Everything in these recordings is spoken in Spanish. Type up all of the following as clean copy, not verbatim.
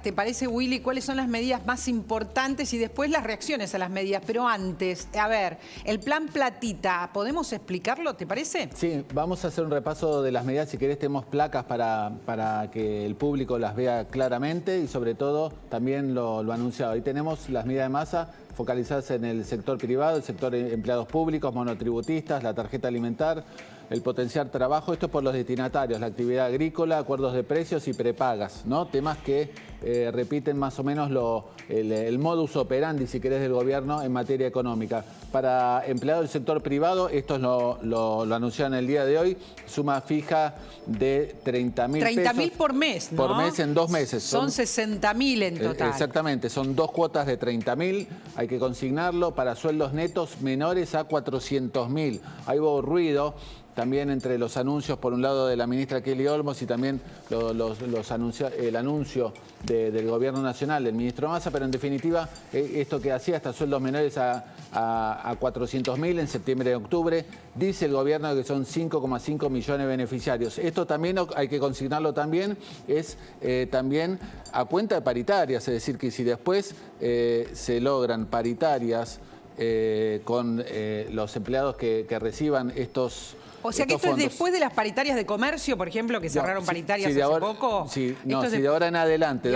¿Te parece, Willy, cuáles son las medidas más importantes y después las reacciones a las medidas? Pero antes, a ver, el plan Platita, ¿podemos explicarlo, te parece? Sí, vamos a hacer un repaso de las medidas. Si querés, tenemos placas para que el público las vea claramente y sobre todo también lo anunciado. Ahí tenemos las medidas de masa focalizadas en el sector privado, el sector empleados públicos, monotributistas, la tarjeta alimentar, el potenciar trabajo. Esto es por los destinatarios, la actividad agrícola, acuerdos de precios y prepagas, ¿no? Temas que repiten más o menos el modus operandi, si querés, del gobierno en materia económica. Para empleados del sector privado, esto lo anunciaron el día de hoy, suma fija de 30.000 pesos. 30.000 por mes, ¿no? Por mes en 2 meses. Son 60.000 en total. Exactamente, son 2 cuotas de 30.000, hay que consignarlo para sueldos netos menores a 400.000. Ahí hubo ruido también entre los anuncios, por un lado, de la ministra Kelly Olmos y también el anuncio del gobierno nacional, del ministro Massa, pero en definitiva, esto que hacía hasta sueldos menores a 400.000 en septiembre y octubre, dice el gobierno que son 5,5 millones de beneficiarios. Esto también hay que consignarlo también, es también a cuenta de paritarias, es decir, que si después se logran paritarias con los empleados que reciban estos... O sea que esto fondos. Es después de las paritarias de comercio, por ejemplo, que cerraron paritarias hace poco. Sí, no, si de ahora en adelante,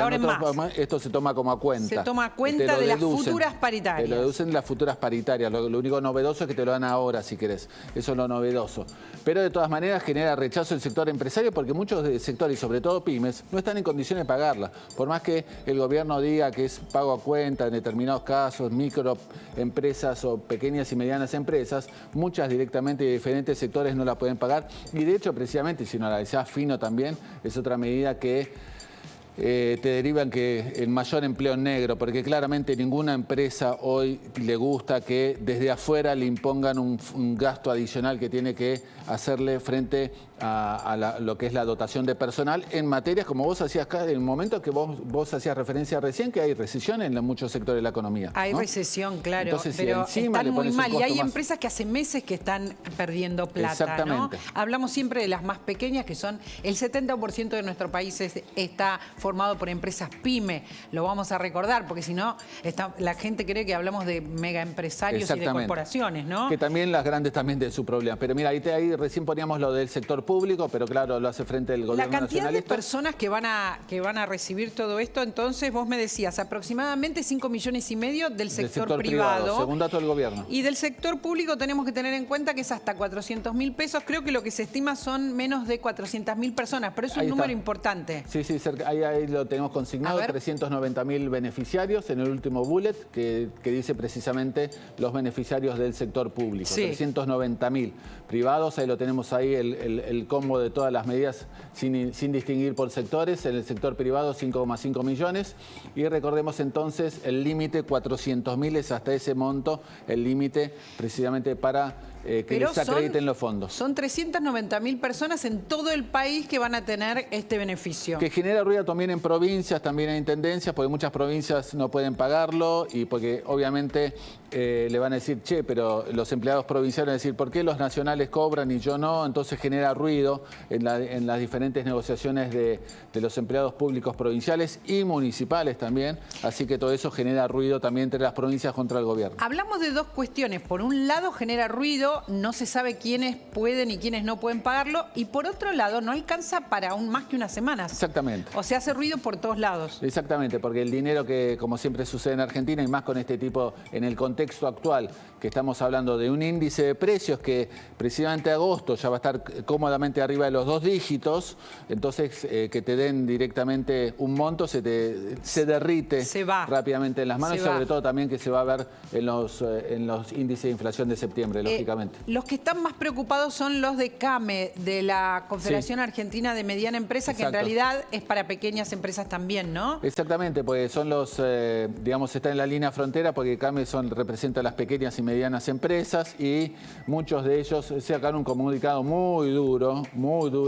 esto se toma como a cuenta. Se toma cuenta de las futuras paritarias. Te lo deducen las futuras paritarias. Lo único novedoso es que te lo dan ahora, si querés. Eso es lo novedoso. Pero de todas maneras genera rechazo el sector empresario porque muchos sectores, y sobre todo pymes, no están en condiciones de pagarla. Por más que el gobierno diga que es pago a cuenta en determinados casos, microempresas o pequeñas y medianas empresas, muchas directamente de diferentes sectores no la pueden pagar. Y de hecho, precisamente, si no la analizás fino también, es otra medida que te derivan que el mayor empleo negro, porque claramente ninguna empresa hoy le gusta que desde afuera le impongan un gasto adicional que tiene que hacerle frente a lo que es la dotación de personal en materias como vos hacías acá, en el momento que vos hacías referencia recién, que hay recesión en muchos sectores de la economía. Hay recesión, claro, entonces, pero si están muy mal y hay empresas que hace meses que están perdiendo plata. Exactamente. ¿No? Hablamos siempre de las más pequeñas, que son el 70% de nuestro país está formado por empresas pyme. Lo vamos a recordar, porque si no, la gente cree que hablamos de mega empresarios y de corporaciones, ¿no? Que también las grandes también tienen su problema. Pero mira, ahí recién poníamos lo del sector público, pero claro, lo hace frente el gobierno nacionalista. La cantidad de personas que van a recibir todo esto, entonces vos me decías, aproximadamente 5,5 millones del sector privado. Según dato del gobierno. Y del sector público tenemos que tener en cuenta que es hasta 400.000 pesos. Creo que lo que se estima son menos de 400.000 personas, pero es un número importante. Sí, ahí lo tenemos consignado, 390.000 beneficiarios en el último bullet, que dice precisamente los beneficiarios del sector público. Sí. 390.000 privados, ahí lo tenemos ahí, el combo de todas las medidas sin distinguir por sectores. En el sector privado 5,5 millones y recordemos entonces el límite 400.000 es hasta ese monto, el límite precisamente para que les acrediten los fondos. Son 390.000 personas en todo el país que van a tener este beneficio. Que genera ruido también en provincias, también en intendencias, porque muchas provincias no pueden pagarlo y porque obviamente le van a decir, che, pero los empleados provinciales van a decir, ¿por qué los nacionales cobran y yo no? Entonces genera ruido en las diferentes negociaciones de los empleados públicos provinciales y municipales también, así que todo eso genera ruido también entre las provincias contra el gobierno. Hablamos de dos cuestiones. Por un lado genera ruido, no se sabe quiénes pueden y quiénes no pueden pagarlo, y por otro lado no alcanza para más que unas semanas. Exactamente. O sea, hace ruido por todos lados. Exactamente, porque el dinero que, como siempre sucede en Argentina, y más con este tipo, en el contexto actual, que estamos hablando de un índice de precios que precisamente agosto ya va a estar cómodamente arriba de los 2 dígitos, entonces que te den directamente un monto, se derrite rápidamente en las manos, y sobre todo también que se va a ver en los índices de inflación de septiembre, lógicamente. Los que están más preocupados son los de CAME, de la Confederación Argentina de Mediana Empresa, que en realidad es para pequeñas empresas también, ¿no? Exactamente, pues son los, digamos, está en la línea frontera, porque CAME representa a las pequeñas y medianas empresas, y muchos de ellos sacaron un comunicado muy duro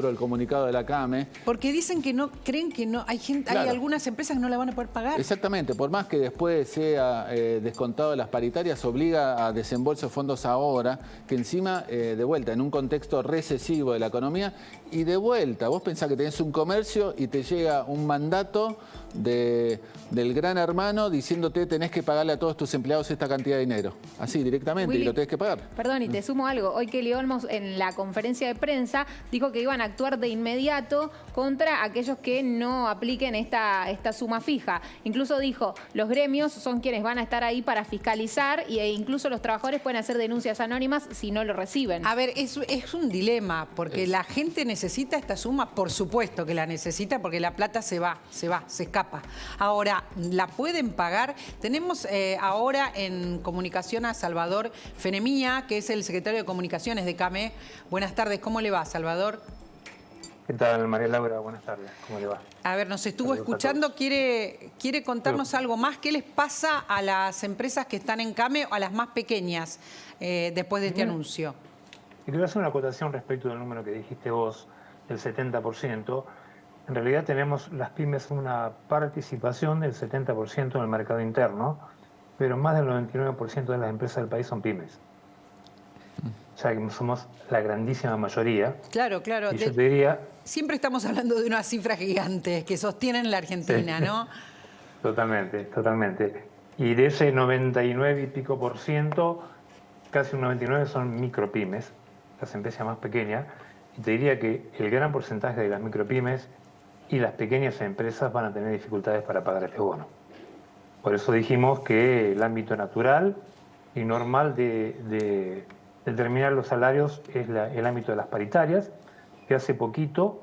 el comunicado de la CAME. Porque dicen que no, creen que no, hay algunas empresas que no la van a poder pagar. Exactamente, por más que después sea descontado de las paritarias, obliga a desembolso de fondos ahora, que encima, de vuelta, en un contexto recesivo de la economía, y de vuelta, vos pensás que tenés un comercio y te llega un mandato del gran hermano diciéndote tenés que pagarle a todos tus empleados esta cantidad de dinero. Así, directamente, Willy, y lo tenés que pagar. Perdón, y te sumo algo. Hoy Kelly Olmos en la conferencia de prensa dijo que iban a actuar de inmediato contra aquellos que no apliquen esta suma fija. Incluso dijo, los gremios son quienes van a estar ahí para fiscalizar e incluso los trabajadores pueden hacer denuncias anónimas si no lo reciben. A ver, es un dilema, porque la gente necesita esta suma, por supuesto que la necesita, porque la plata se escapa. Ahora, ¿la pueden pagar? Tenemos ahora en comunicación a Salvador Fenemía, que es el secretario de Comunicaciones de CAME. Buenas tardes, ¿cómo le va, Salvador? ¿Qué tal, María Laura? Buenas tardes, ¿cómo le va? A ver, nos estuvo escuchando, quiere contarnos algo más. ¿Qué les pasa a las empresas que están en CAME o a las más pequeñas después de este anuncio? Y te voy a hacer una acotación respecto del número que dijiste vos, del 70%. En realidad tenemos las pymes una participación del 70% en el mercado interno, pero más del 99% de las empresas del país son pymes. O sea que somos la grandísima mayoría. Claro, claro. Y yo te diría... Siempre estamos hablando de unas cifras gigantes que sostienen la Argentina, ¿no? Totalmente, totalmente. Y de ese 99 y pico por ciento, casi un 99 son micropymes, las empresas más pequeñas. Y te diría que el gran porcentaje de las micropymes y las pequeñas empresas van a tener dificultades para pagar este bono. Por eso dijimos que el ámbito natural y normal de determinar los salarios es el ámbito de las paritarias, que hace poquito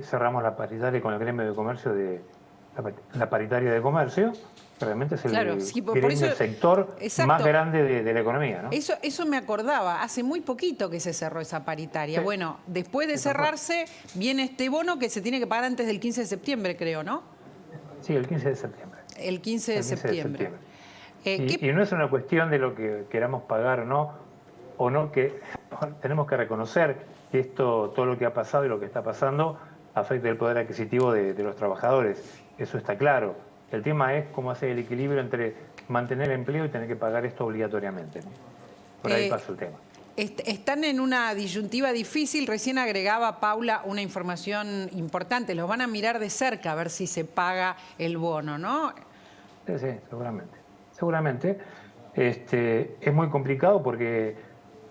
cerramos la paritaria con el gremio de comercio, la paritaria de comercio, que realmente es el sector más grande de la economía, ¿no? Eso me acordaba, hace muy poquito que se cerró esa paritaria. Sí. Bueno, después de cerrarse viene este bono que se tiene que pagar antes del 15 de septiembre, creo, ¿no? Sí, el 15 de septiembre. El 15 de septiembre. Y no es una cuestión de lo que queramos pagar o no, que tenemos que reconocer que todo lo que ha pasado y lo que está pasando afecta el poder adquisitivo de los trabajadores. Eso está claro. El tema es cómo hacer el equilibrio entre mantener empleo y tener que pagar esto obligatoriamente, ¿no? Por ahí pasa el tema. Están en una disyuntiva difícil. Recién agregaba Paula una información importante. Los van a mirar de cerca a ver si se paga el bono, ¿no? Sí, seguramente. Seguramente. Es muy complicado porque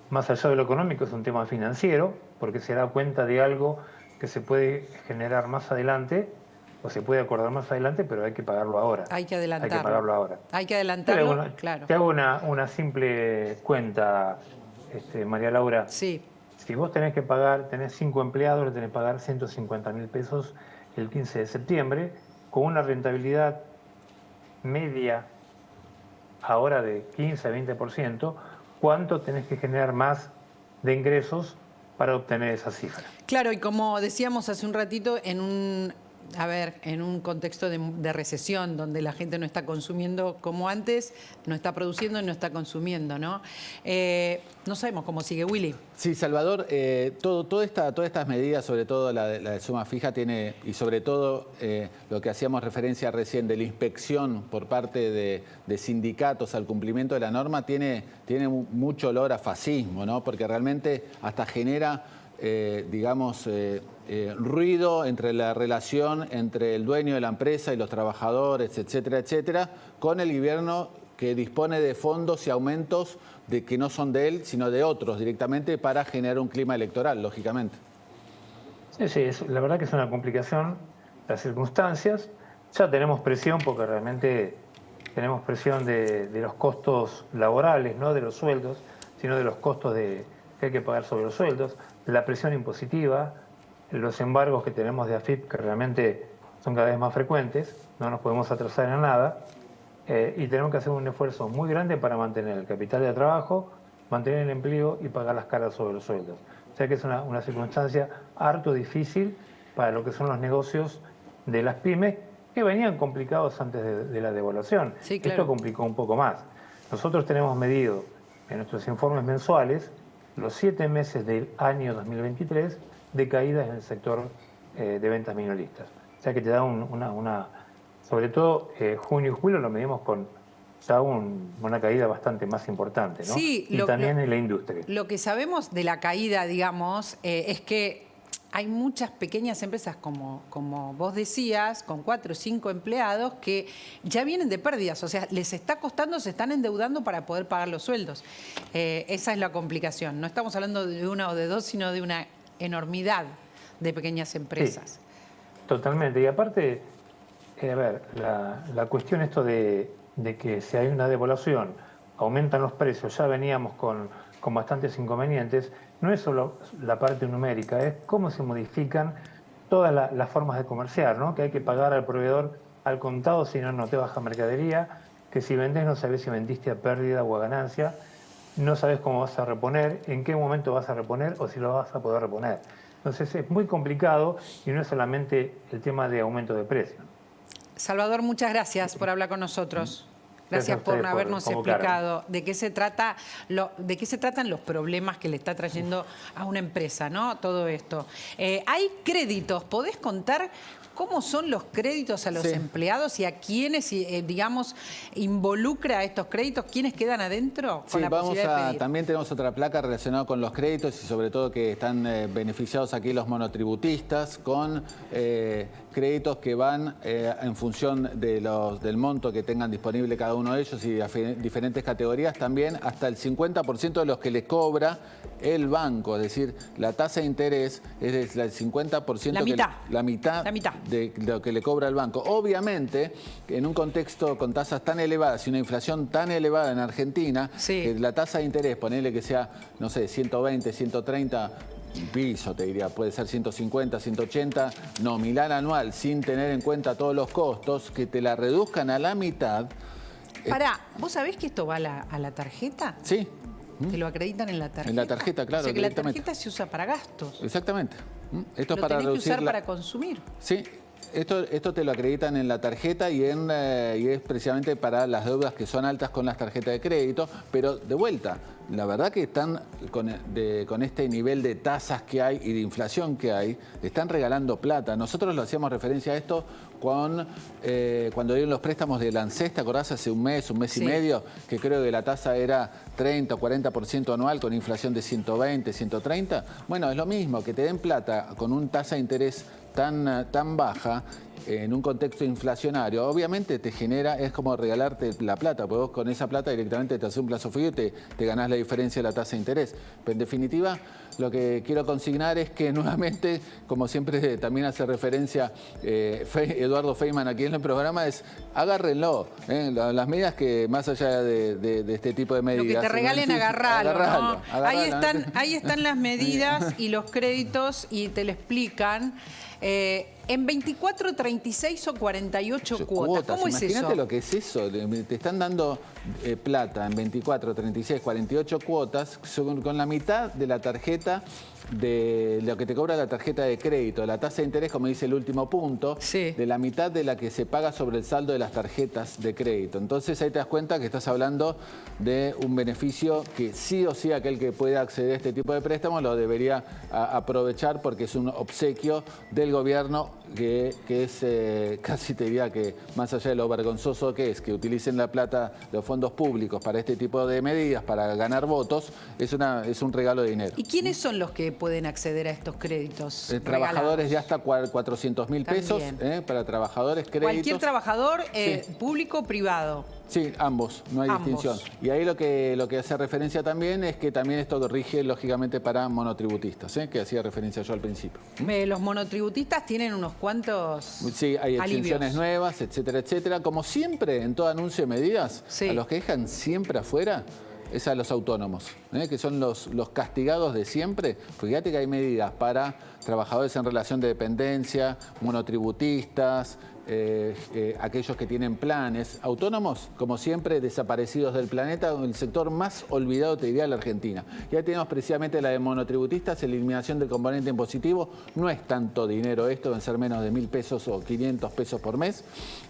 más allá de lo económico es un tema financiero, porque se da cuenta de algo que se puede generar más adelante o se puede acordar más adelante, pero hay que pagarlo ahora. Hay que adelantarlo. Hay que pagarlo ahora. Hay que adelantarlo, claro. Te hago una simple cuenta, María Laura. Sí. Si vos tenés 5 empleados, le tenés que pagar 150.000 pesos el 15 de septiembre, con una rentabilidad media ahora de 15 a 20%, ¿cuánto tenés que generar más de ingresos para obtener esa cifra? Claro, y como decíamos hace un ratito, en un contexto de recesión, donde la gente no está consumiendo como antes, no está produciendo y no está consumiendo, ¿no? No sabemos cómo sigue, Willy. Sí, Salvador, todas estas medidas, sobre todo la de suma fija, tiene, y sobre todo lo que hacíamos referencia recién de la inspección por parte de sindicatos al cumplimiento de la norma, tiene mucho olor a fascismo, ¿no? Porque realmente hasta genera, ruido entre la relación entre el dueño de la empresa y los trabajadores, etcétera, etcétera, con el gobierno que dispone de fondos y aumentos que no son de él, sino de otros directamente para generar un clima electoral, lógicamente. Sí, la verdad que es una complicación las circunstancias. Ya tenemos presión porque realmente tenemos presión de los costos laborales, no de los sueldos, sino de los costos que hay que pagar sobre los sueldos, la presión impositiva, los embargos que tenemos de AFIP, que realmente son cada vez más frecuentes, no nos podemos atrasar en nada, y tenemos que hacer un esfuerzo muy grande para mantener el capital de trabajo, mantener el empleo y pagar las cargas sobre los sueldos. O sea que es una circunstancia harto difícil para lo que son los negocios de las pymes, que venían complicados antes de la devaluación. Sí, claro. Esto complicó un poco más. Nosotros tenemos medido en nuestros informes mensuales los 7 meses del año 2023 de caídas en el sector de ventas minoristas. O sea que te da sobre todo junio y julio lo medimos con ya una caída bastante más importante, ¿no? Sí, y también en la industria. Lo que sabemos de la caída, digamos, es que hay muchas pequeñas empresas, como vos decías, con 4 o 5 empleados, que ya vienen de pérdidas. O sea, les está costando, se están endeudando para poder pagar los sueldos. Esa es la complicación. No estamos hablando de una o de dos, sino de una enormidad de pequeñas empresas. Sí, totalmente. Y aparte, a ver, la cuestión esto de que si hay una devaluación, aumentan los precios, ya veníamos con bastantes inconvenientes, no es solo la parte numérica, es cómo se modifican todas las formas de comerciar, ¿no? Que hay que pagar al proveedor al contado, si no, no te baja mercadería, que si vendes no sabes si vendiste a pérdida o a ganancia, no sabes cómo vas a reponer, en qué momento vas a reponer o si lo vas a poder reponer. Entonces es muy complicado y no es solamente el tema de aumento de precio. Salvador, muchas gracias por hablar con nosotros. Gracias por habernos explicado de qué se tratan los problemas que le está trayendo a una empresa, ¿no? Todo esto. Hay créditos. ¿Podés contar cómo son los créditos a los empleados y a quiénes, digamos, involucra a estos créditos? ¿Quiénes quedan adentro con la posibilidad de pedir? También tenemos otra placa relacionada con los créditos y sobre todo que están beneficiados aquí los monotributistas con créditos que van en función del monto que tengan disponible cada uno de ellos y diferentes categorías, también hasta el 50% de los que le cobra el banco, es decir, la tasa de interés es del 50%. La mitad de lo que le cobra el banco. Obviamente, en un contexto con tasas tan elevadas y una inflación tan elevada en Argentina, que la tasa de interés, ponerle que sea, no sé, 120, 130... piso, te diría, puede ser 150, 180, nominal anual, sin tener en cuenta todos los costos, que te la reduzcan a la mitad. Pará, ¿vos sabés que esto va a la tarjeta? Sí. ¿Te lo acreditan en la tarjeta? En la tarjeta, claro. O sea que la tarjeta se usa para gastos. Exactamente. Esto es para reducir. Lo tenés que usar para consumir. Sí. Esto te lo acreditan en la tarjeta y es precisamente para las deudas que son altas con las tarjetas de crédito, pero de vuelta, la verdad que están con este nivel de tasas que hay y de inflación que hay, están regalando plata. Nosotros lo hacíamos referencia a esto cuando dieron los préstamos de ANSES, ¿te acordás? Hace un mes y medio, que creo que la tasa era 30 o 40% anual con inflación de 120, 130. Bueno, es lo mismo, que te den plata con una tasa de interés tan baja en un contexto inflacionario, obviamente te genera, es como regalarte la plata, porque vos con esa plata directamente te haces un plazo fijo y te ganás la diferencia de la tasa de interés. Pero en definitiva, lo que quiero consignar es que nuevamente, como siempre también hace referencia Eduardo Feynman aquí en el programa, es agárrenlo. Las medidas que, más allá de este tipo de medidas... Lo que te regalen, agarralo, ¿no? Agarralo. Ahí están las medidas y los créditos y te lo explican. En 24, 36 o 48 cuotas. ¿Cómo es eso? Imagínate lo que es eso. Te están dando plata en 24, 36, 48 cuotas con la mitad de la tarjeta, de lo que te cobra la tarjeta de crédito, la tasa de interés, como dice el último punto, de la mitad de la que se paga sobre el saldo de las tarjetas de crédito. Entonces ahí te das cuenta que estás hablando de un beneficio que sí o sí aquel que pueda acceder a este tipo de préstamos lo debería aprovechar, porque es un obsequio del gobierno que es casi te diría que más allá de lo vergonzoso que es que utilicen la plata de los fondos públicos para este tipo de medidas, para ganar votos, es un regalo de dinero. ¿Y quiénes son los que pueden acceder a estos créditos? Trabajadores de hasta 400.000 pesos, para trabajadores, créditos. Cualquier trabajador, público o privado. Sí, ambos, no hay distinción. Y ahí lo que hace referencia también es que también esto rige lógicamente para monotributistas, que hacía referencia yo al principio. Los monotributistas tienen unos cuantos Sí, hay exenciones alivios nuevas, etcétera, etcétera. Como siempre, en todo anuncio de medidas, a los que dejan siempre afuera es a los autónomos, que son los castigados de siempre. Fíjate que hay medidas para trabajadores en relación de dependencia, monotributistas, aquellos que tienen planes, autónomos, como siempre, desaparecidos del planeta, el sector más olvidado, te diría, de la Argentina. Ya tenemos precisamente la de monotributistas, eliminación del componente impositivo, no es tanto dinero esto, deben ser menos de 1.000 pesos o 500 pesos por mes.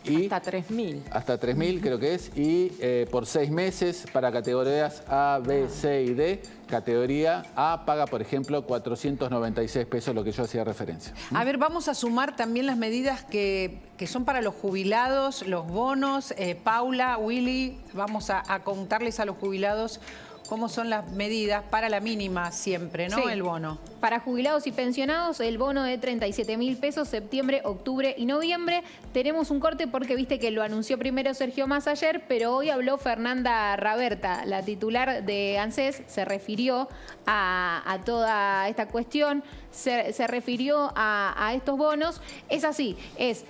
Y hasta 3.000. Hasta 3.000 creo que es, y por 6 meses para categorías A, B, C y D. Categoría A paga, por ejemplo, 496 pesos, lo que yo hacía referencia. A ver, vamos a sumar también las medidas que son para los jubilados, los bonos. Paula, Willy, vamos a contarles a los jubilados cómo son las medidas para la mínima siempre, ¿no? Sí. El bono. Para jubilados y pensionados, el bono de 37.000 pesos, septiembre, octubre y noviembre. Tenemos un corte porque viste que lo anunció primero Sergio Massa ayer, pero hoy habló Fernanda Raberta, la titular de ANSES, se refirió a toda esta cuestión, se refirió a estos bonos. Es así, es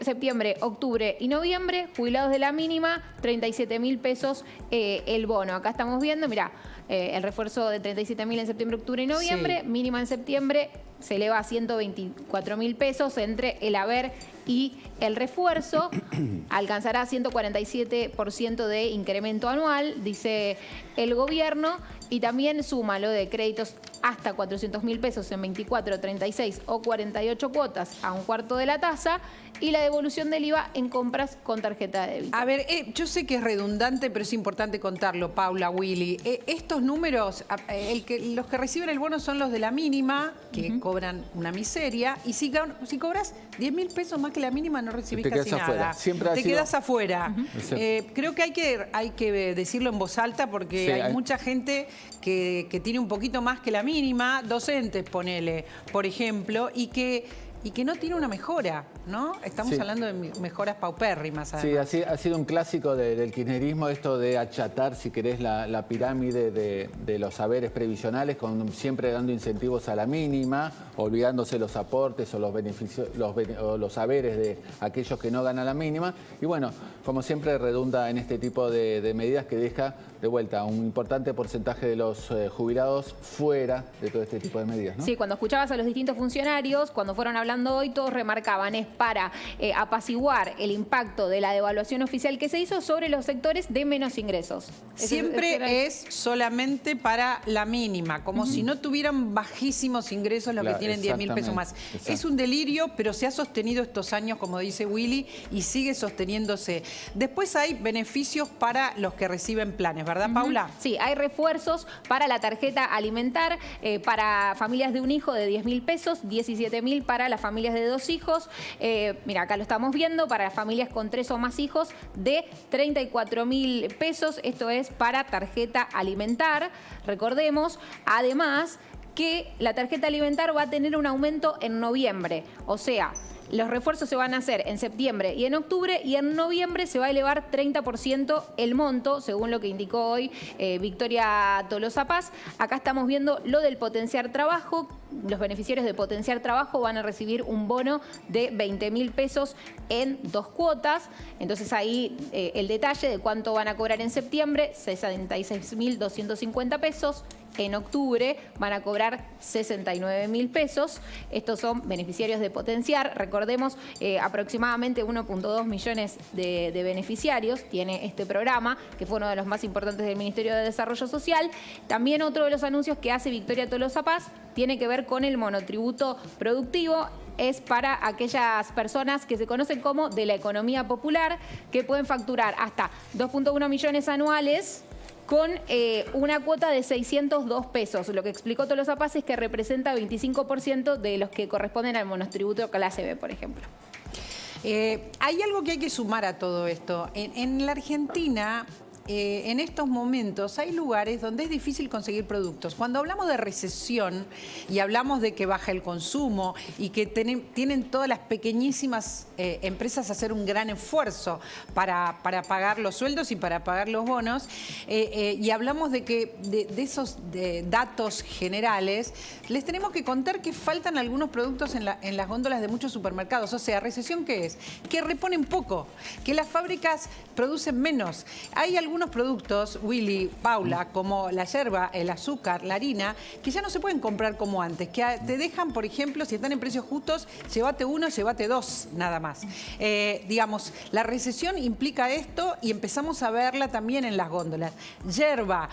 septiembre, octubre y noviembre, jubilados de la mínima, 37.000 pesos el bono. Acá estamos viendo, mirá, el refuerzo de 37.000 en septiembre, octubre y noviembre, Sí. mínima en septiembre se eleva a 124.000 pesos entre el haber y el refuerzo. Alcanzará 147% de incremento anual, dice el gobierno, y también suma lo de créditos hasta 400.000 pesos en 24, 36 o 48 cuotas a un cuarto de la tasa y la devolución del IVA en compras con tarjeta de débito. A ver, yo sé que es redundante, pero es importante contarlo, Paula, Willy. Estos números, los que reciben el bono son los de la mínima, que cobran una miseria, y si cobras 10.000 pesos más que la mínima, no recibís Te casi quedas nada. afuera. Siempre ha Te sido- quedas afuera. Exacto. Creo que hay que decirlo en voz alta porque Sí, hay hay- mucha gente que tiene un poquito más que la mínima, docentes, ponele, por ejemplo, y que no tiene una mejora, ¿no? Estamos Sí. hablando de mejoras paupérrimas, Sí, además. ha sido un clásico del kirchnerismo esto de achatar, si querés, la pirámide de los saberes previsionales, siempre dando incentivos a la mínima, olvidándose los aportes o los beneficios, o los saberes de aquellos que no ganan la mínima. Y bueno, como siempre redunda en este tipo de medidas que deja de vuelta un importante porcentaje de los jubilados fuera de todo este tipo de medidas, ¿no? Sí, cuando escuchabas a los distintos funcionarios, cuando fueron hablando hoy, todos remarcaban, es para apaciguar el impacto de la devaluación oficial que se hizo sobre los sectores de menos ingresos. Siempre es solamente para la mínima, como si no tuvieran bajísimos ingresos los Claro, que tienen 10.000 pesos más. exactamente. Es un delirio, pero se ha sostenido estos años, como dice Willy, y sigue sosteniéndose. Después hay beneficios para los que reciben planes, ¿verdad, Paula? Sí, hay refuerzos para la tarjeta alimentar, para familias de un hijo de 10.000 pesos, 17.000 para las familias de 2 hijos. Mira, acá lo estamos viendo, para las familias con 3 o más hijos de 34.000 pesos. Esto es para tarjeta alimentar, recordemos. Además que la tarjeta alimentar va a tener un aumento en noviembre, o sea, los refuerzos se van a hacer en septiembre y en octubre, y en noviembre se va a elevar 30% el monto, según lo que indicó hoy Victoria Tolosa Paz. Acá estamos viendo lo del potenciar trabajo. Los beneficiarios de potenciar trabajo van a recibir un bono de 20.000 pesos en 2 cuotas. Entonces ahí el detalle de cuánto van a cobrar en septiembre, 66.250 pesos. En octubre van a cobrar 69.000 pesos. Estos son beneficiarios de potenciar. Recordemos, aproximadamente 1.2 millones de beneficiarios tiene este programa, que fue uno de los más importantes del Ministerio de Desarrollo Social. También otro de los anuncios que hace Victoria Tolosa Paz tiene que ver con el monotributo productivo. Es para aquellas personas que se conocen como de la economía popular, que pueden facturar hasta 2.1 millones anuales con una cuota de 602 pesos. Lo que explicó Tolosa Paz es que representa 25% de los que corresponden al monotributo clase B, por ejemplo. Hay algo que hay que sumar a todo esto. En la Argentina, en estos momentos, hay lugares donde es difícil conseguir productos. Cuando hablamos de recesión y hablamos de que baja el consumo y que tienen todas las pequeñísimas empresas a hacer un gran esfuerzo para pagar los sueldos y para pagar los bonos, y hablamos de esos datos generales, les tenemos que contar que faltan algunos productos en las góndolas de muchos supermercados. O sea, ¿recesión qué es? Que reponen poco, que las fábricas producen menos. Hay algunos productos, Willy, Paula, como la yerba, el azúcar, la harina, que ya no se pueden comprar como antes, que te dejan, por ejemplo, si están en precios justos, llévate 1, llévate 2, nada más. Digamos, la recesión implica esto y empezamos a verla también en las góndolas. Yerba,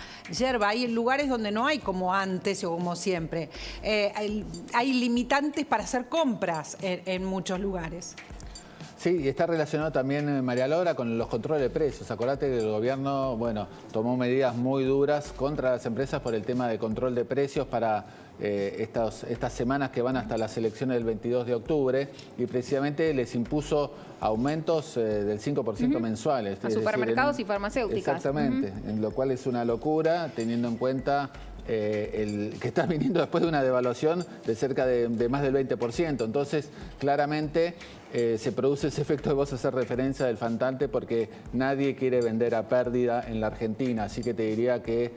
hay lugares donde no hay como antes o como siempre. Hay limitantes para hacer compras en muchos lugares. Sí, y está relacionado también, María Laura, con los controles de precios. Acordate que el gobierno, tomó medidas muy duras contra las empresas por el tema de control de precios para estas semanas que van hasta las elecciones del 22 de octubre y precisamente les impuso aumentos del 5% mensuales. A supermercados y farmacéuticas. Exactamente, en lo cual es una locura teniendo en cuenta que está viniendo después de una devaluación de cerca de más del 20%. Entonces, claramente se produce ese efecto de vos hacer referencia del faltante porque nadie quiere vender a pérdida en la Argentina. Así que te diría que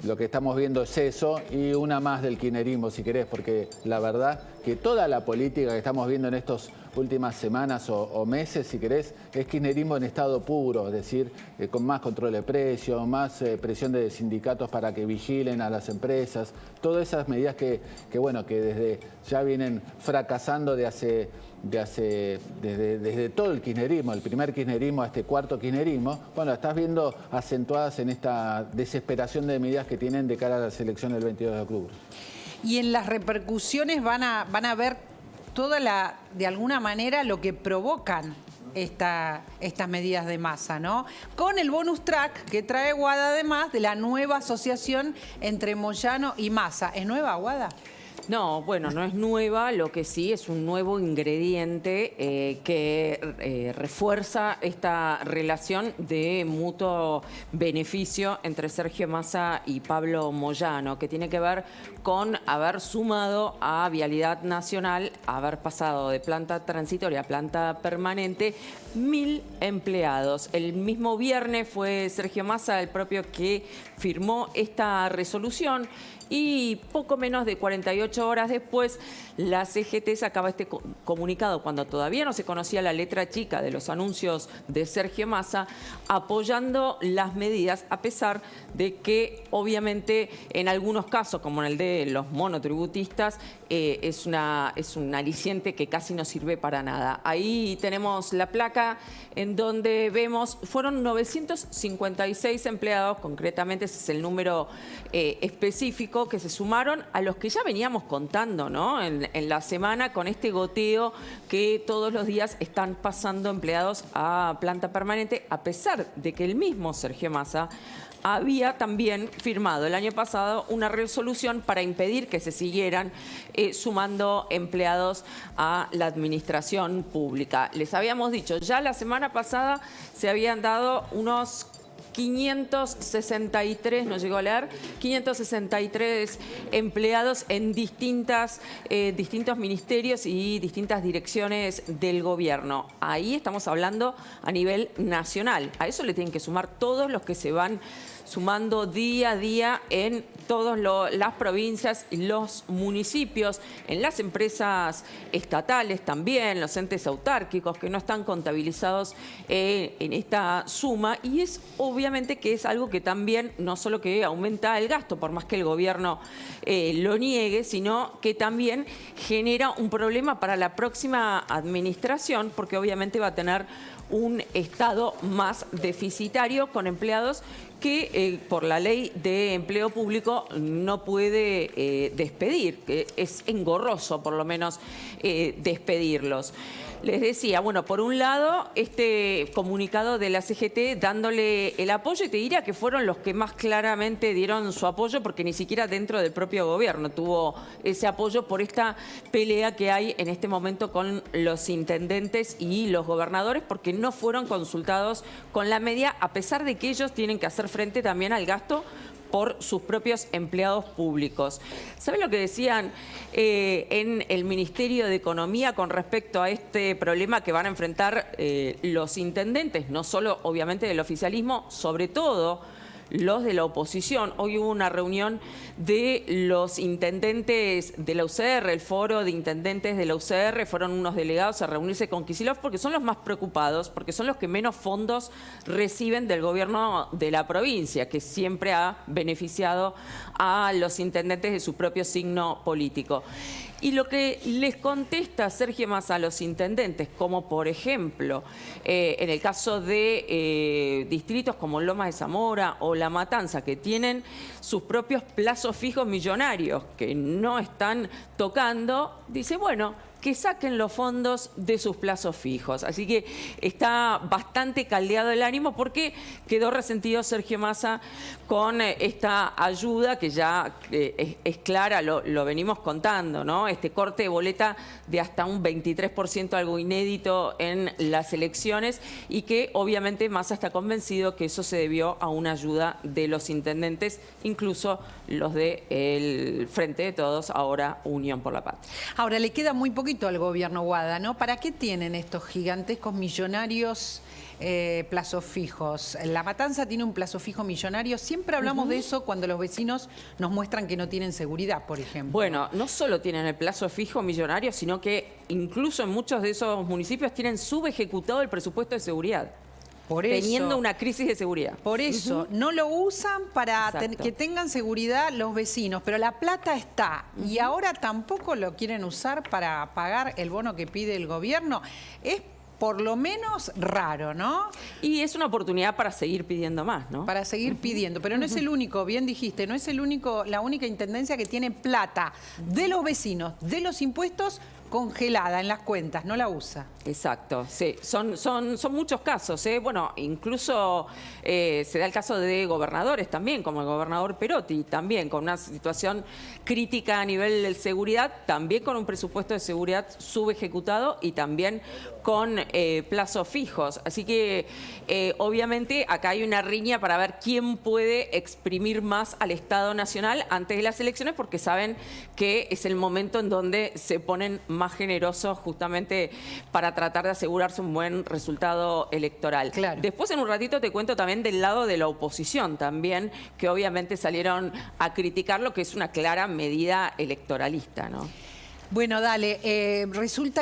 lo que estamos viendo es eso y una más del kirchnerismo, si querés, porque la verdad que toda la política que estamos viendo en estas últimas semanas o meses, si querés, es kirchnerismo en estado puro, es decir, con más control de precios, más presión de sindicatos para que vigilen a las empresas, todas esas medidas que desde ya vienen fracasando desde todo el kirchnerismo, el primer kirchnerismo a este cuarto kirchnerismo, bueno, estás viendo acentuadas en esta desesperación de medidas que tienen de cara a las elecciones del 22 de octubre. Y en las repercusiones van a ver de alguna manera lo que provocan estas medidas de Massa, ¿no? Con el bonus track que trae Guada, además de la nueva asociación entre Moyano y Massa. ¿Es nueva, Guada? No, bueno, no es nueva, lo que sí es un nuevo ingrediente que refuerza esta relación de mutuo beneficio entre Sergio Massa y Pablo Moyano, que tiene que ver con haber sumado a Vialidad Nacional, haber pasado de planta transitoria a planta permanente 1.000 empleados. El mismo viernes fue Sergio Massa el propio que firmó esta resolución. Y poco menos de 48 horas después, la CGT sacaba este comunicado cuando todavía no se conocía la letra chica de los anuncios de Sergio Massa, apoyando las medidas, a pesar de que obviamente en algunos casos, como en el de los monotributistas, es un aliciente que casi no sirve para nada. Ahí tenemos la placa en donde vemos, fueron 956 empleados, concretamente ese es el número específico, que se sumaron a los que ya veníamos contando, ¿no? En la semana, con este goteo que todos los días están pasando empleados a planta permanente, a pesar de que el mismo Sergio Massa había también firmado el año pasado una resolución para impedir que se siguieran sumando empleados a la administración pública. Les habíamos dicho, ya la semana pasada se habían dado unos 563, no llegó a leer, 563 empleados en distintos ministerios y distintas direcciones del gobierno. Ahí estamos hablando a nivel nacional. A eso le tienen que sumar todos los que se van sumando día a día en todas las provincias y los municipios, en las empresas estatales también, los entes autárquicos que no están contabilizados en esta suma. Y es obviamente que es algo que también no solo que aumenta el gasto, por más que el gobierno lo niegue, sino que también genera un problema para la próxima administración, porque obviamente va a tener un Estado más deficitario con empleados que por la ley de empleo público no puede despedir. Es engorroso, por lo menos, despedirlos. Les decía, bueno, por un lado, este comunicado de la CGT dándole el apoyo, y te diría que fueron los que más claramente dieron su apoyo, porque ni siquiera dentro del propio gobierno tuvo ese apoyo por esta pelea que hay en este momento con los intendentes y los gobernadores, porque no fueron consultados con la media, a pesar de que ellos tienen que hacer frente también al gasto por sus propios empleados públicos. ¿Saben lo que decían en el Ministerio de Economía con respecto a este problema que van a enfrentar los intendentes? No solo, obviamente, del oficialismo, sobre todo los de la oposición. Hoy hubo una reunión de los intendentes de la UCR, el foro de intendentes de la UCR, fueron unos delegados a reunirse con Kicillof porque son los más preocupados, porque son los que menos fondos reciben del gobierno de la provincia, que siempre ha beneficiado a los intendentes de su propio signo político. Y lo que les contesta Sergio Massa a los intendentes, como por ejemplo en el caso de distritos como Lomas de Zamora o La Matanza, que tienen sus propios plazos fijos millonarios que no están tocando, dice, bueno, que saquen los fondos de sus plazos fijos. Así que está bastante caldeado el ánimo porque quedó resentido Sergio Massa con esta ayuda que ya es clara, lo venimos contando, ¿no? Este corte de boleta de hasta un 23%, algo inédito en las elecciones, y que obviamente Massa está convencido que eso se debió a una ayuda de los intendentes, incluso los del Frente de Todos, ahora Unión por la Patria. Ahora, le queda muy poquito al gobierno, Guada, ¿no? ¿Para qué tienen estos gigantescos millonarios plazos fijos? La Matanza tiene un plazo fijo millonario. Siempre hablamos de eso cuando los vecinos nos muestran que no tienen seguridad, por ejemplo. Bueno, no solo tienen el plazo fijo millonario, sino que incluso en muchos de esos municipios tienen subejecutado el presupuesto de seguridad. Por eso, teniendo una crisis de seguridad. Por eso, no lo usan para Exacto. que tengan seguridad los vecinos, pero la plata está. Y ahora tampoco lo quieren usar para pagar el bono que pide el gobierno. Es por lo menos raro, ¿no? Y es una oportunidad para seguir pidiendo más, ¿no? Para seguir pidiendo, pero no es el único, bien dijiste, no es la única intendencia que tiene plata de los vecinos, de los impuestos, congelada en las cuentas, no la usa. Exacto, sí, son muchos casos, ¿eh? Bueno, incluso se da el caso de gobernadores también, como el gobernador Perotti, también con una situación crítica a nivel de seguridad, también con un presupuesto de seguridad subejecutado y también con plazos fijos. Así que obviamente acá hay una riña para ver quién puede exprimir más al Estado Nacional antes de las elecciones, porque saben que es el momento en donde se ponen más generosos justamente para tratar de asegurarse un buen resultado electoral. Claro. Después en un ratito te cuento también del lado de la oposición también, que obviamente salieron a criticar lo que es una clara medida electoralista, ¿no? Bueno, dale, resulta